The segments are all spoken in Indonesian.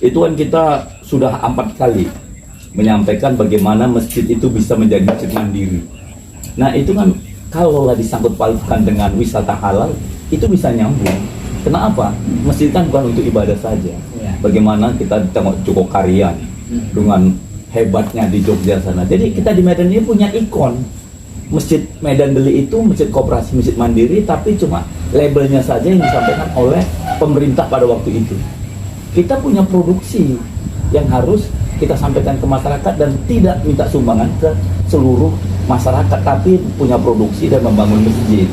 itu kan kita sudah 4 kali menyampaikan bagaimana masjid itu bisa menjadi masjid mandiri. Nah itu kan kalau disangkut pautkan dengan wisata halal, itu bisa nyambung. Kenapa? Masjid kan bukan untuk ibadah saja. Bagaimana kita tengok Jogokarian dengan hebatnya di Jogja sana. Jadi kita di Medan ini punya ikon. Masjid Medan Deli itu masjid koperasi, masjid mandiri, tapi cuma labelnya saja yang disampaikan oleh pemerintah pada waktu itu. Kita punya produksi yang harus kita sampaikan ke masyarakat dan tidak minta sumbangan ke seluruh masyarakat, tapi punya produksi dan membangun masjid.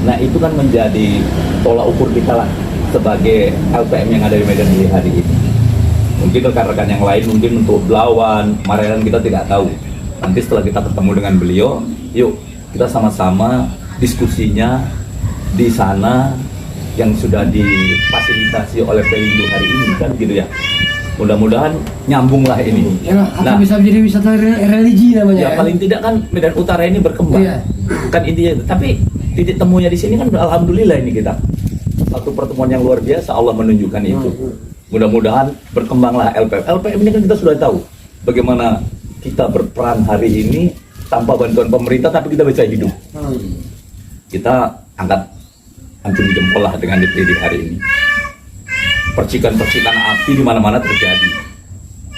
Nah itu kan menjadi tolak ukur kita lah sebagai LPM yang ada di Medan Deli hari ini. Mungkin rekan-rekan yang lain mungkin untuk Belawan, Marelan kita tidak tahu. Nanti setelah kita ketemu dengan beliau, yuk kita sama-sama diskusinya di sana yang sudah difasilitasi oleh Pelindo hari ini kan gitu ya. Mudah-mudahan nyambung lah ini. Akan bisa menjadi wisata religi namanya. Ya paling tidak kan Medan Utara ini berkembang. Iya. Kan intinya. Tapi titik temunya di sini kan alhamdulillah ini kita. Satu pertemuan yang luar biasa, Allah menunjukkan itu. Mudah-mudahan berkembanglah LPM. LPM ini kan kita sudah tahu bagaimana kita berperan hari ini tanpa bantuan pemerintah, tapi kita bisa hidup. Kita angkat acung jempol lah dengan DPD hari ini. Percikan-percikan api di mana-mana terjadi.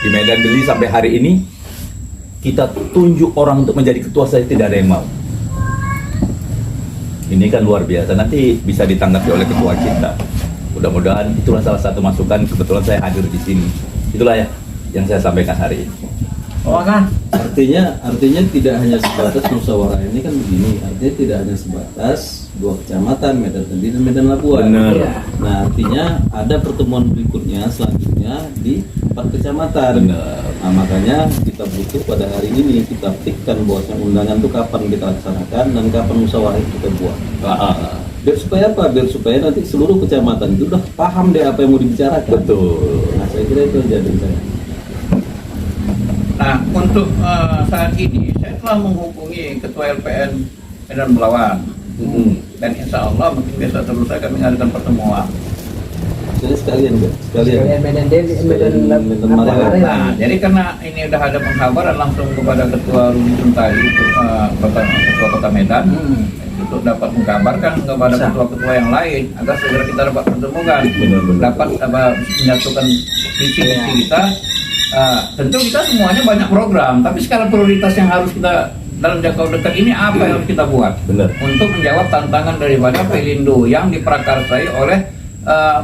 Di Medan Deli sampai hari ini kita tunjuk orang untuk menjadi ketua saja tidak ada yang mau. Ini kan luar biasa. Nanti bisa ditanggapi oleh ketua kita. Mudah-mudahan itulah salah satu masukan. Kebetulan saya hadir di sini. Itulah ya yang saya sampaikan hari ini. Artinya tidak hanya sebatas musyawarah ini kan begini, artinya tidak hanya sebatas 2 kecamatan, Medan Deli dan Medan Labuan. Benar. Nah artinya ada pertemuan berikutnya selanjutnya di 4 kecamatan. Benar. Nah makanya kita butuh pada hari ini kita fikkan bahwa undangan itu kapan kita laksanakan dan kapan musyawarah itu kita buat. Biar supaya apa? Biar supaya nanti seluruh kecamatan itu udah paham deh apa yang mau dibicarakan. Betul. Nah saya kira itu yang jadi saya. Nah, untuk saat ini saya telah menghubungi Ketua LPN Medan Belawan, dan insya Allah mungkin besok terus saya akan mengadakan pertemuan. Jadi sekalian. Medan Deli, Medan Marelan. Nah, jadi karena ini udah ada pengkabaran langsung kepada Ketua Rudi Suntari itu Ketua Kota Medan untuk dapat mengkabarkan kepada ketua-ketua yang lain agar segera kita dapat pertemukan, dapat menyatukan visi-visi kita. Tentu kita semuanya banyak program, tapi skala prioritas yang harus kita dalam jangka dekat ini apa yang harus kita buat? Benar. Untuk menjawab tantangan daripada Pelindo yang diprakarsai oleh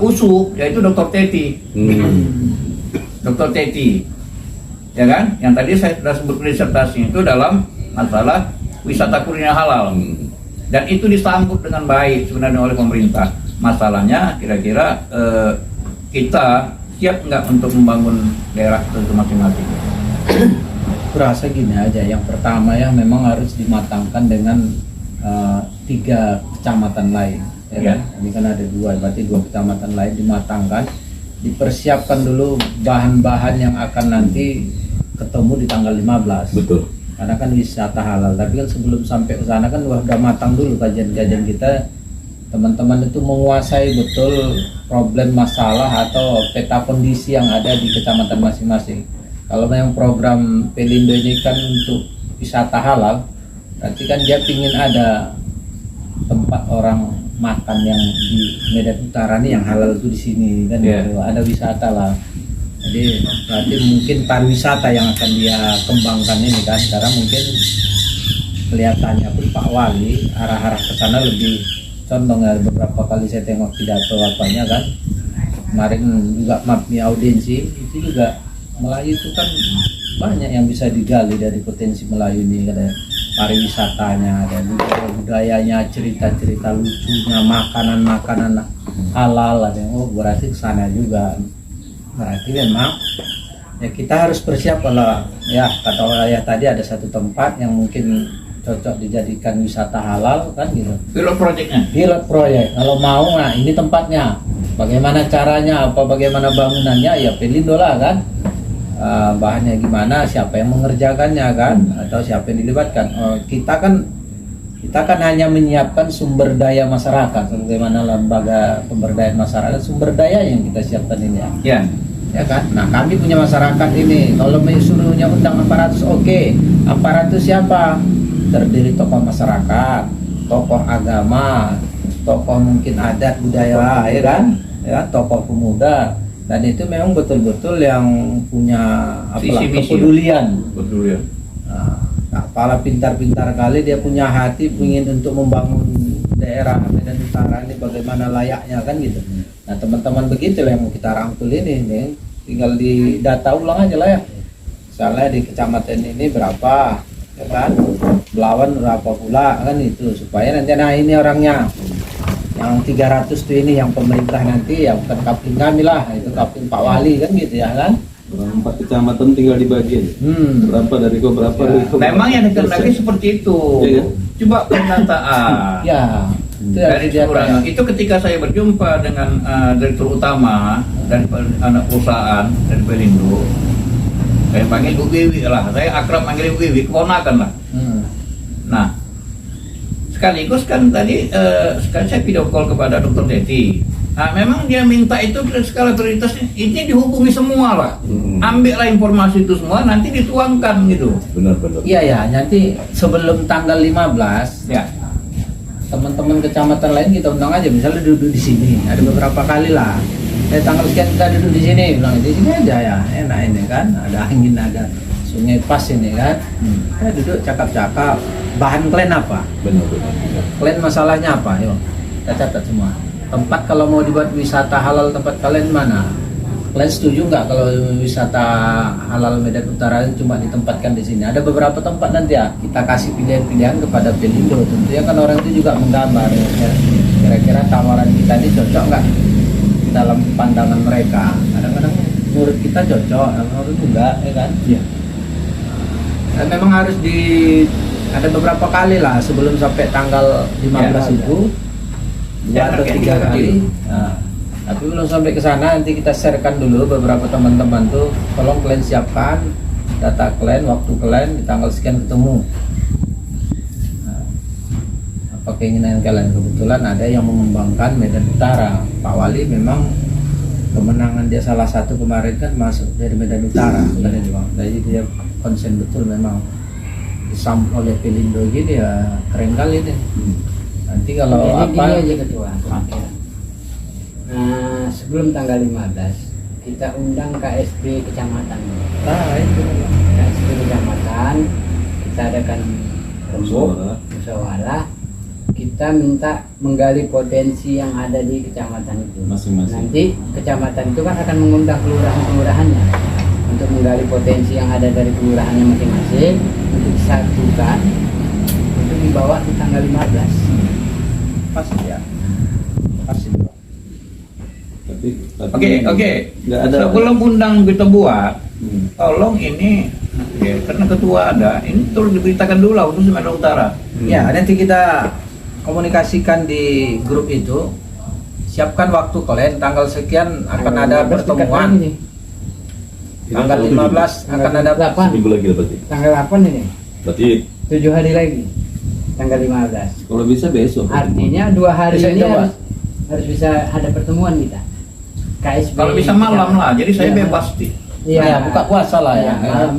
USU, yaitu Dr. Teti. Dr. Teti, ya kan? Yang tadi saya sudah sebut disertasi itu dalam masalah wisata kuliner halal. Dan itu disambut dengan baik sebenarnya oleh pemerintah. Masalahnya kira-kira kita siap nggak untuk membangun daerah itu masing-masing? Berasa gini aja, yang pertama ya memang harus dimatangkan dengan 3 kecamatan lain ya. Ini kan ada 2, berarti 2 kecamatan lain dimatangkan, dipersiapkan dulu bahan-bahan yang akan nanti ketemu di tanggal 15. Betul. Karena kan wisata halal, tapi kan sebelum sampai ke sana kan udah matang dulu kajian-kajian kita. Teman-teman itu menguasai betul problem masalah atau peta kondisi yang ada di kecamatan masing-masing. Kalau memang program Pelindo ini kan untuk wisata halal, berarti kan dia ingin ada tempat orang makan yang di Medan Utara nih yang halal itu di sini kan, ada wisata lah. Jadi berarti mungkin pariwisata yang akan dia kembangkan ini kan, karena mungkin kelihatannya pun Pak Wali arah-arah ke sana lebih. Contohnya beberapa kali saya tengok pidato apanya kan, kemarin juga MAPMI audiensi itu juga Melayu itu kan banyak yang bisa digali dari potensi Melayu ini, ada pariwisatanya, ada budayanya, cerita-cerita lucunya, makanan-makanan halal, ada berarti ke sana juga. Berarti memang ya kita harus bersiap kalau ya kata ayah tadi ada satu tempat yang mungkin cocok dijadikan wisata halal kan gitu. Pilot projectnya. Pilot proyek. Kalau mau, nah ini tempatnya. Bagaimana caranya, apa bagaimana bangunannya, ya Pelindo lah kan. Bahannya gimana, siapa yang mengerjakannya kan, atau siapa yang dilibatkan. Kita kan hanya menyiapkan sumber daya masyarakat, bagaimana lembaga pemberdayaan masyarakat, sumber daya yang kita siapkan ini ya. ya kan? Nah, kami punya masyarakat ini, kalau suruhnya undang 400, oke. 400 siapa? Terdiri tokoh masyarakat, tokoh agama, tokoh mungkin adat budaya, ya kan? Ya, tokoh pemuda. Dan itu memang betul-betul yang punya Visi misi. kepedulian. Betul ya. Nah, kepala pintar-pintar kali, dia punya hati ingin untuk membangun daerah Medan Utara ini bagaimana layaknya kan gitu. Nah, teman-teman begitu yang kita rangkul ini nih, tinggal di data ulang aja lah ya. Misalnya di kecamatan ini berapa, ya kan? Belawan berapa pula kan itu, supaya nanti nah ini orangnya yang 300 tuh ini yang pemerintah nanti, ya bukan kapling kami lah, itu kapling Pak Wali kan gitu ya kan. Orang 4 kecamatan tinggal dibagi aja. Berapa dari kau, berapa dari kau. Memang yang dikendaki seperti itu. Iya kan? Coba pendataan. Ya, itu Dari harus dia sekurang tanya. itu ketika saya berjumpa dengan direktur utama dari anak perusahaan dari Pelindo, saya panggil Bu Wiwi lah, saya akrab panggil Bu Wiwi, keponakan lah. Nah, sekaligus kan tadi sekarang saya video call kepada Dr. Teti. Nah, memang dia minta itu skala prioritas ini dihubungi semua lah. Ambillah informasi itu semua, nanti dituangkan gitu. Benar-benar. Iya ya, nanti sebelum tanggal 15 Ya. teman-teman kecamatan lain kita undang aja, misalnya duduk di sini, ada beberapa kali lah. Tanggal sekian kita duduk di sini, bilang di sini aja ya, enak ini kan, ada angin, ada sungai pas ini kan. Kita duduk cakap-cakap, bahan kalian apa? Benar-benar. Kalian masalahnya apa? Yuk, kita catat semua. Tempat kalau mau dibuat wisata halal, tempat kalian mana? Kalian setuju nggak kalau wisata halal Medan Utara cuma ditempatkan di sini? Ada beberapa tempat nanti ya, kita kasih pilihan-pilihan kepada Pelindo. Tentunya kan orang itu juga menggambar ya. Kira-kira tawaran kita ini cocok nggak dalam pandangan mereka? Kadang-kadang menurut kita cocok, menurut enggak, ya kan? Iya. Dan memang harus ada beberapa kali lah sebelum sampai tanggal 15 itu. 2 atau 3 kali. Nah, tapi belum sampai ke sana, nanti kita sharekan dulu beberapa teman-teman tuh, tolong kalian siapkan data kalian, waktu kalian di tanggal sekian ketemu. Nah, apa keinginan kalian? Kebetulan ada yang mengembangkan Medan Utara. Pak Wali memang kemenangan dia salah satu kemarin kan masuk dari Medan Utara, sebenarnya Bang. Jadi dia konsen betul memang disambut oleh Pelindo gini ya, keren kali deh. Nanti kalau Jadi apa gini aja ketua. Nah, sebelum tanggal 15 kita undang KSP kecamatan. nah itu KSP kecamatan kita adakan rembuk, Musyawarah. musyawarah. Kita minta menggali potensi yang ada di kecamatan itu. Masing-masing. Nanti kecamatan itu kan akan mengundang kelurahan-kelurahannya untuk menggali potensi yang ada dari kelurahannya masing-masing untuk disatukan untuk dibawa di tanggal 15. pasti ya, pasti. Tapi Oke. nggak ada. Sebelum undang kita buat, tolong ini ya, karena ketua ada, ini terus diberitakan dulu lah untuk Sumatera Utara. Ya, nanti kita komunikasikan di grup itu. Siapkan waktu kalian tanggal sekian akan ada pertemuan. Tanggal 15 akan ada 8. Seminggu lagi lah berarti. Tanggal 8 ini. Berarti 7 hari lagi. Tanggal 15. Kalau bisa besok. Artinya 2 hari Bisa ini coba. harus bisa ada pertemuan kita. KSB. Kalau bisa malam lah, jadi saya Iya, bebas di Iya, Ya, buka puasa lah ya. Malam.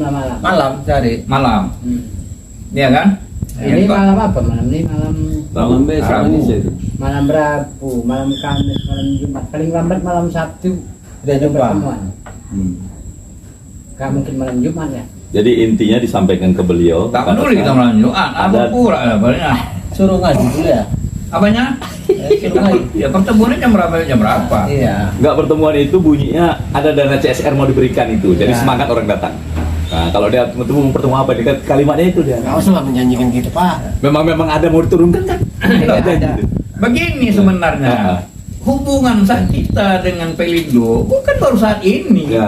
Malam cari. malam, Hmm. ya kan? Ini malam apa? Malam ini Malam besok Rabu. ini saya. malam Rabu, malam Kamis, malam Jumat. Paling lambat malam Sabtu Udah ada jumpa. pertemuan. Gak mungkin malam Jumat ya. jadi intinya disampaikan ke beliau. Kapan dulu kita melanjut? Apa Ada- pura apanya? Suruh ngaji dulu ya. Apanya? Suruh ngaji. Ya pertemuannya jam berapa? Jam berapa? Iya. Enggak, pertemuan itu bunyinya ada dana CSR mau diberikan itu. Jadi Ya. semangat orang datang. Nah, kalau dia pertemuan apa dia kalimatnya itu dia. Gak usah menjanjikan gitu Pak. Memang ada mau diturunkan kan? Tidak Ada. ada. Begini sebenarnya. Ah. Hubungan saat kita dengan Pelindo bukan baru saat ini. Ya,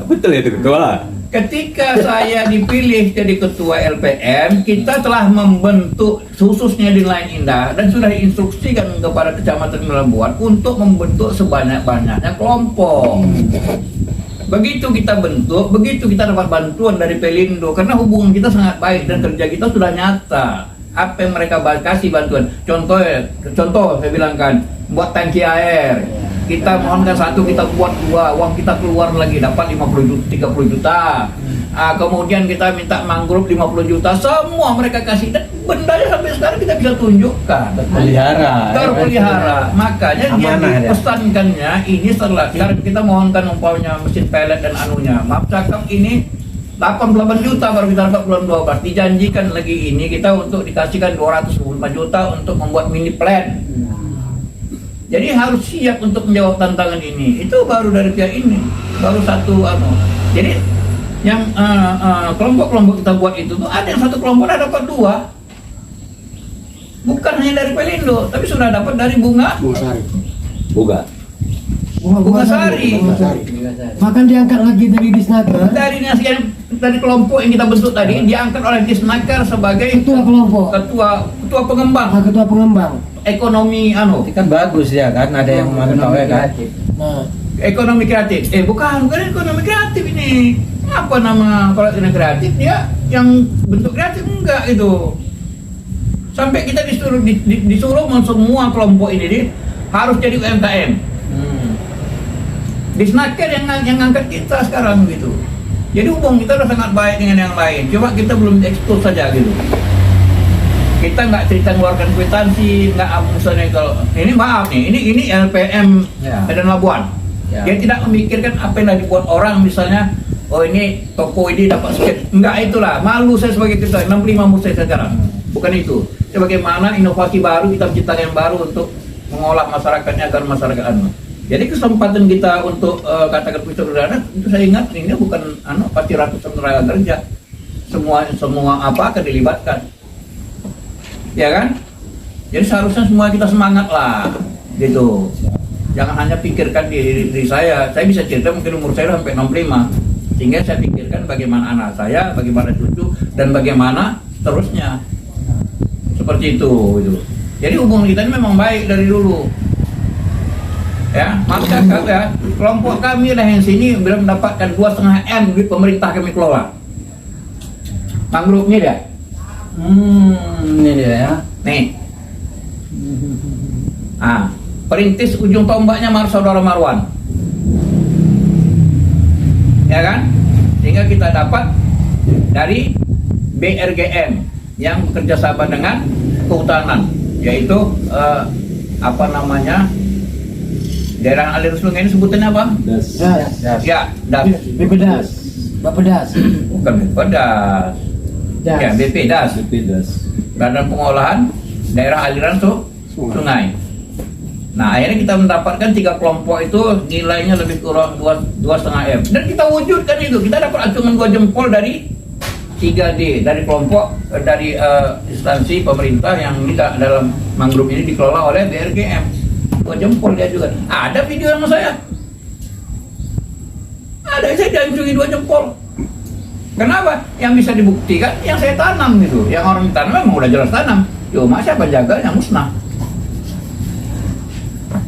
betul ya itu ketua. Ketika saya dipilih jadi ketua LPM, kita telah membentuk khususnya di Lain Indah dan sudah diinstruksikan kepada Kecamatan Melambuan untuk membentuk sebanyak-banyaknya kelompok. Begitu kita bentuk, begitu kita dapat bantuan dari Pelindo karena hubungan kita sangat baik dan kerja kita sudah nyata. Apa yang mereka kasih bantuan? Contoh saya bilangkan buat tangki air. kita mohonkan satu, kita buat dua, uang kita keluar lagi dapat 50 juta, 30 juta. Kemudian kita minta mangrove 50 juta, semua mereka kasih, dan bendanya sampai sekarang kita bisa tunjukkan terpelihara. Makanya dia dipesankannya ini setelah sekarang kita mohonkan umpamanya mesin pelet dan anunya, maaf cakap ini 88 juta baru kita dapat bulan 12. Dijanjikan lagi ini kita untuk dikasihkan 224 juta untuk membuat mini plant. Jadi harus siap untuk menjawab tantangan ini. Itu baru dari pihak ini, baru satu Jadi yang kelompok-kelompok kita buat itu tuh ada yang satu kelompok udah dapat 2. Bukan hanya dari Pelindo, tapi sudah dapat dari bunga sari. Bahkan diangkat lagi dari Disnaker. Dari kelompok yang kita bentuk tadi diangkat oleh Disnaker sebagai Ketua kelompok. ketua pengembang Ketua pengembang. ekonomi Itu kan bagus ya kan, ada yang mantau ya kan. Nah, ekonomi kreatif. Bukan ekonomi kreatif ini. Apa nama kalau ekonomi kreatif? Dia yang bentuk kreatif enggak itu. Sampai kita disuruh semua kelompok ini harus jadi UMKM. Disnaker yang ngangkat kita sekarang gitu. Jadi hubungan kita udah sangat baik dengan yang lain. Cuma kita belum diekspos saja gitu. Kita nggak cerita ngeluarkan kwitansi, nggak misalnya kalau ini maaf nih, ini LPM Medan Labuan. Dia tidak memikirkan apa yang dibuat orang, misalnya oh ini toko ini dapat sekian. Enggak, itulah malu saya sebagai ketua 65 murid saya sekarang. Bukan itu. Bagaimana inovasi baru kita menciptakan yang baru untuk mengolah masyarakatnya agar masyarakat Jadi kesempatan kita untuk katakan pusat udara itu saya ingat ini bukan pasti ratusan tenaga kerja. Semua apa akan dilibatkan. Ya kan? Jadi seharusnya semua kita semangat lah gitu. Jangan hanya pikirkan diri saya. Saya bisa cerita mungkin umur saya sampai 65. Sehingga saya pikirkan bagaimana anak saya, bagaimana cucu, dan bagaimana seterusnya. Seperti itu gitu. Jadi hubungan kita ini memang baik dari dulu. Ya, maka ya, kelompok kami lah yang sini belum mendapatkan 2,5 M duit pemerintah kami kelola. Mangrove ini dia. Ini dia ya. Nih. Perintis ujung tombaknya saudara Marwan. Ya kan? Sehingga kita dapat dari BRGM yang bekerja sama dengan kehutanan, yaitu daerah aliran sungai ini sebutannya apa? Das. Ya, DAS. BPDAS. Bapedas. Bukan BPDAS. Ya, BPDAS. Badan Pengolahan Daerah Aliran Sungai. Nah, akhirnya kita mendapatkan 3 kelompok itu nilainya lebih kurang 2,5 M. Dan kita wujudkan itu. Kita dapat acungan 2 jempol dari 3D, dari kelompok, dari instansi pemerintah yang ini dalam mangrove ini dikelola oleh BRGM. 2 jempol dia juga. Ada video sama saya. Ada, saya diancungi 2 jempol. Kenapa? Yang bisa dibuktikan yang saya tanam gitu. Yang orang tanam memang udah jelas tanam. Cuma siapa jaganya musnah.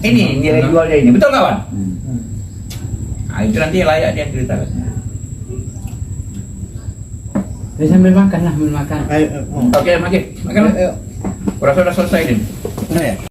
Ini nilai jualnya ini, betul kawan? Nah, itu nanti layak dia ceritakan. Jadi sambil makan lah, makan. Oke, makan. Kurasa udah selesai ini.